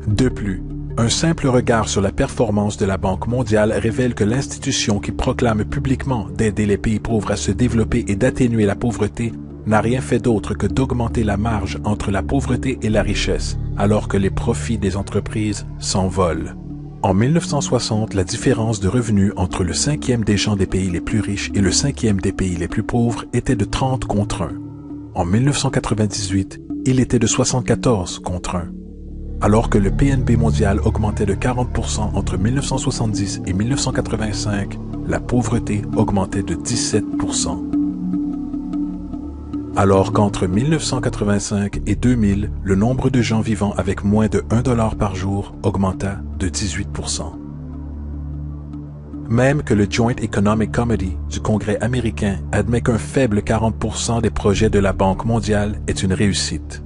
De plus, un simple regard sur la performance de la Banque mondiale révèle que l'institution qui proclame publiquement d'aider les pays pauvres à se développer et d'atténuer la pauvreté n'a rien fait d'autre que d'augmenter la marge entre la pauvreté et la richesse, alors que les profits des entreprises s'envolent. En 1960, la différence de revenus entre le 5e des gens des pays les plus riches et le 5e des pays les plus pauvres était de 30 contre 1. En 1998, il était de 74 contre 1. Alors que le PNB mondial augmentait de 40% entre 1970 et 1985, la pauvreté augmentait de 17%. Alors qu'entre 1985 et 2000, le nombre de gens vivant avec moins de $1 par jour augmenta de 18%. Même que le Joint Economic Committee du Congrès américain admet qu'un faible 40% des projets de la Banque mondiale est une réussite.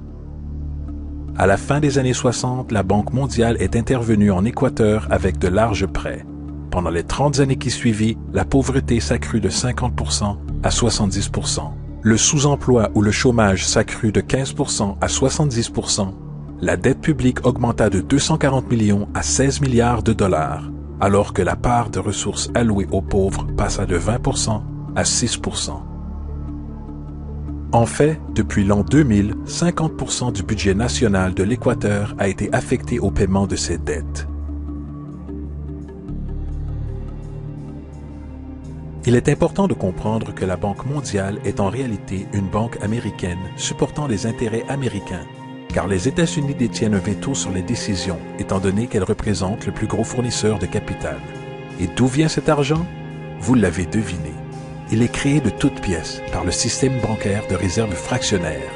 À la fin des années 60, la Banque mondiale est intervenue en Équateur avec de larges prêts. Pendant les 30 années qui suivirent, la pauvreté s'accrut de 50% à 70%. Le sous-emploi ou le chômage s'accrut de 15% à 70%. La dette publique augmenta de 240 millions à 16 milliards de dollars, alors que la part de ressources allouées aux pauvres passa de 20% à 6%. En fait, depuis l'an 2000, 50% du budget national de l'Équateur a été affecté au paiement de ses dettes. Il est important de comprendre que la Banque mondiale est en réalité une banque américaine supportant les intérêts américains, car les États-Unis détiennent un veto sur les décisions, étant donné qu'elles représentent le plus gros fournisseur de capital. Et d'où vient cet argent? Vous l'avez deviné. Il est créé de toutes pièces par le système bancaire de réserve fractionnaire.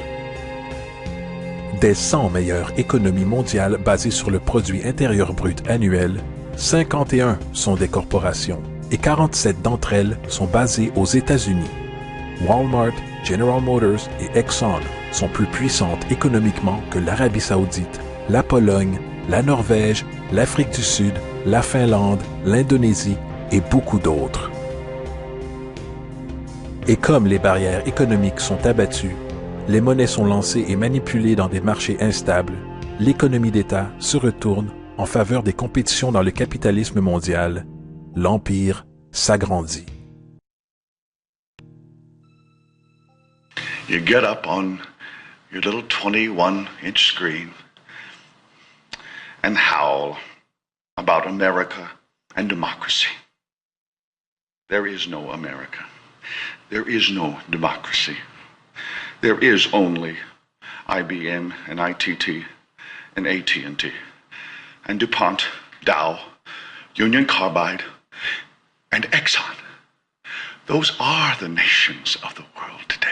Des 100 meilleures économies mondiales basées sur le produit intérieur brut annuel, 51 sont des corporations et 47 d'entre elles sont basées aux États-Unis. Walmart, General Motors et Exxon sont plus puissantes économiquement que l'Arabie Saoudite, la Pologne, la Norvège, l'Afrique du Sud, la Finlande, l'Indonésie et beaucoup d'autres. Et comme les barrières économiques sont abattues, les monnaies sont lancées et manipulées dans des marchés instables, l'économie d'État se retourne en faveur des compétitions dans le capitalisme mondial. L'empire s'agrandit. You get up on your little 21-inch screen and howl about America and democracy. There is no America. There is no democracy. There is only IBM and ITT and AT&T and DuPont, Dow, Union Carbide, and Exxon. Those are the nations of the world today.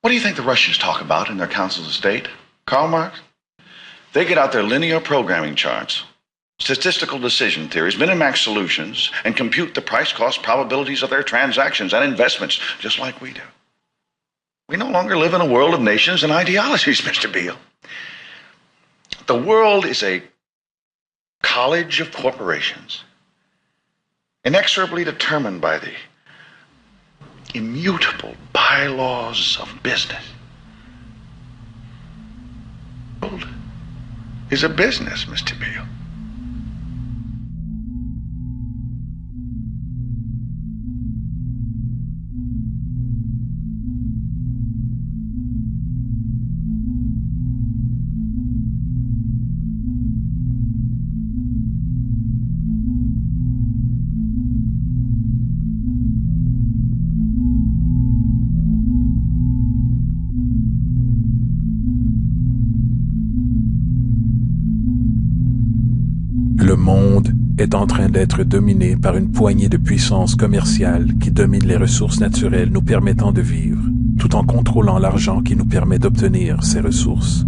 What do you think the Russians talk about in their councils of state? Karl Marx? They get out their linear programming charts, statistical decision theories, Minimax solutions, and compute the price-cost probabilities of their transactions and investments, just like we do. We no longer live in a world of nations and ideologies, Mr. Beale. The world is a college of corporations, inexorably determined by the immutable bylaws of business. The world is a business, Mr. Beale. Le monde est en train d'être dominé par une poignée de puissances commerciales qui dominent les ressources naturelles nous permettant de vivre, tout en contrôlant l'argent qui nous permet d'obtenir ces ressources.